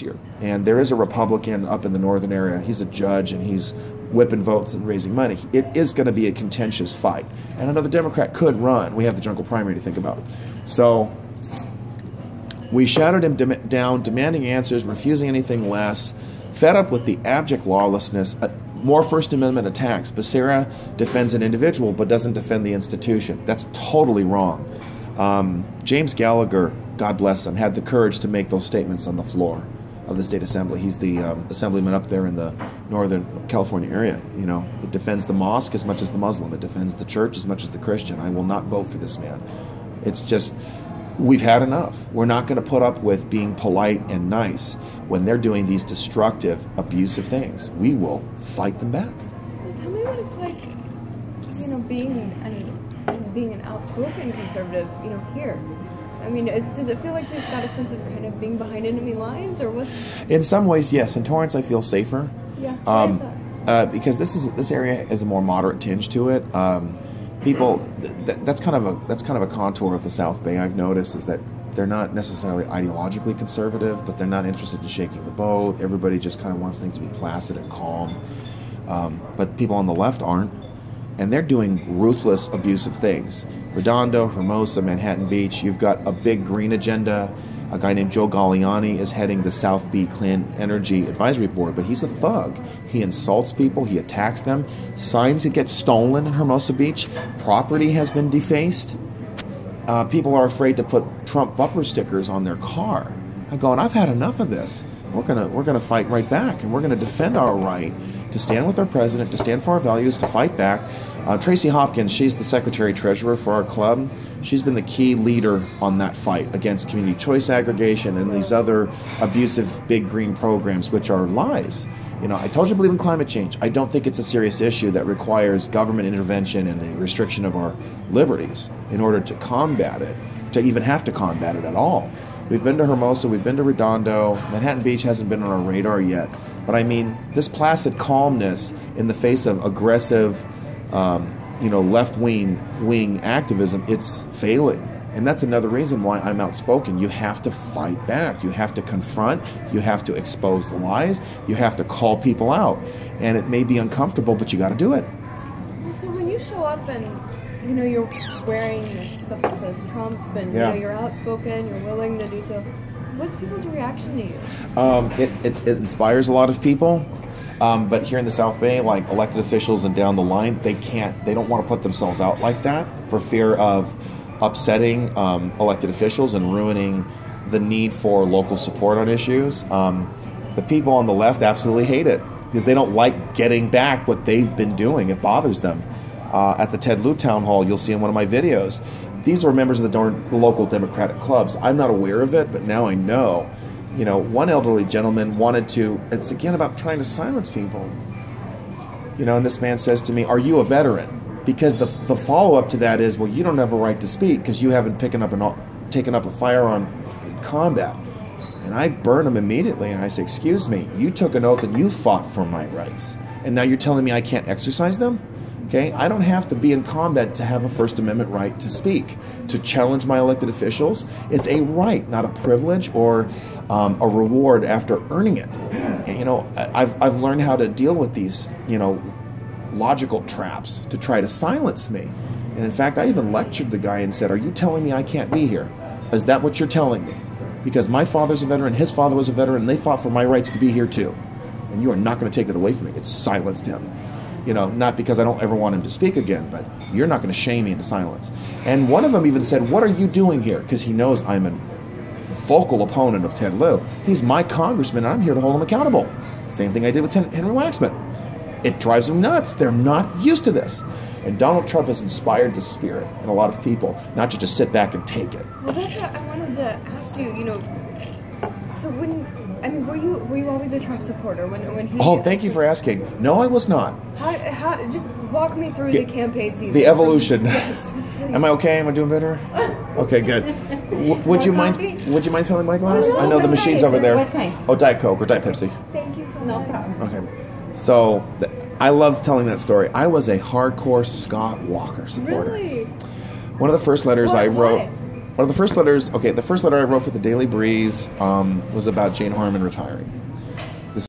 year. And there is a Republican up in the northern area. He's a judge, and he's whipping votes and raising money. It is going to be a contentious fight. And another Democrat could run. We have the general primary to think about. So we shouted him down, demanding answers, refusing anything less, fed up with the abject lawlessness, more First Amendment attacks. Becerra defends an individual but doesn't defend the institution. That's totally wrong. James Gallagher, God bless him, had the courage to make those statements on the floor of the state assembly. He's the assemblyman up there in the northern California area. You know, it defends the mosque as much as the Muslim. It defends the church as much as the Christian. I will not vote for this man. It's just, we've had enough. We're not going to put up with being polite and nice when they're doing these destructive, abusive things. We will fight them back. Well, tell me what it's like, you know, being an outspoken conservative, you know, here. I mean, does it feel like you've got a sense of kind of being behind enemy lines, or what? In some ways, yes. In Torrance, I feel safer. Yeah. Why is that? Because this area has a more moderate tinge to it. People, that's kind of a contour of the South Bay. I've noticed is that they're not necessarily ideologically conservative, but they're not interested in shaking the boat. Everybody just kind of wants things to be placid and calm. But people on the left aren't. And they're doing ruthless, abusive things. Redondo, Hermosa, Manhattan Beach, you've got a big green agenda. A guy named Joe Galliani is heading the South Beach Clean Energy Advisory Board, but he's a thug. He insults people, he attacks them. Signs that get stolen in Hermosa Beach. Property has been defaced. People are afraid to put Trump bumper stickers on their car. I'm going, I've had enough of this. We're gonna fight right back, and we're gonna defend our right to stand with our president, to stand for our values, to fight back. Tracy Hopkins, she's the secretary-treasurer for our club. She's been the key leader on that fight against community choice aggregation and these other abusive big green programs, which are lies. You know, I told you I believe in climate change. I don't think it's a serious issue that requires government intervention and the restriction of our liberties in order to combat it, to even have to combat it at all. We've been to Hermosa, we've been to Redondo. Manhattan Beach hasn't been on our radar yet. But I mean, this placid calmness in the face of aggressive, left-wing activism, it's failing. And that's another reason why I'm outspoken. You have to fight back. You have to confront. You have to expose the lies. You have to call people out. And it may be uncomfortable, but you got to do it. So when you show up and, you know, you're wearing stuff that says Trump, and you know, you're outspoken, you're willing to do so, what's people's reaction to you? It inspires a lot of people. But here in the South Bay, like elected officials and down the line, they don't want to put themselves out like that for fear of upsetting elected officials and ruining the need for local support on issues. The people on the left absolutely hate it because they don't like getting back what they've been doing. It bothers them. At the Ted Lieu Town Hall, you'll see in one of my videos, these are members of the local Democratic clubs. I'm not aware of it, but now I know. You know, one elderly gentleman wanted to, it's again about trying to silence people. You know, and this man says to me, "Are you a veteran?" Because the follow-up to that is, well, you don't have a right to speak because you haven't taken up a firearm in combat. And I burn him immediately, and I say, "Excuse me, you took an oath and you fought for my rights. And now you're telling me I can't exercise them?" Okay, I don't have to be in combat to have a First Amendment right to speak, to challenge my elected officials. It's a right, not a privilege or a reward after earning it. And, you know, I've learned how to deal with these, you know, logical traps to try to silence me. And in fact, I even lectured the guy and said, "Are you telling me I can't be here? Is that what you're telling me? Because my father's a veteran, his father was a veteran, and they fought for my rights to be here too. And you are not going to take it away from me." It silenced him. You know, not because I don't ever want him to speak again, but you're not going to shame me into silence. And one of them even said, "What are you doing here?" Because he knows I'm a vocal opponent of Ted Lieu. He's my congressman, and I'm here to hold him accountable. Same thing I did with Henry Waxman. It drives them nuts. They're not used to this. And Donald Trump has inspired the spirit in a lot of people, not to just sit back and take it. Well, that's what I wanted to ask you, you know, so were you always a Trump supporter when he... Oh, thank you for asking. No, I was not. How just walk me through the campaign season. The evolution. Yes. Am I okay? Am I doing better? Okay, good. Would you mind filling my glass? Oh, no, I know the machine's over there. What kind? Oh, Diet Coke or Diet Pepsi. Thank you so much. No problem. Okay. So, I love telling that story. I was a hardcore Scott Walker supporter. Really? One of the first letters I wrote... Why? One of the first letters. Okay, the first letter I wrote for the Daily Breeze was about Jane Harmon retiring.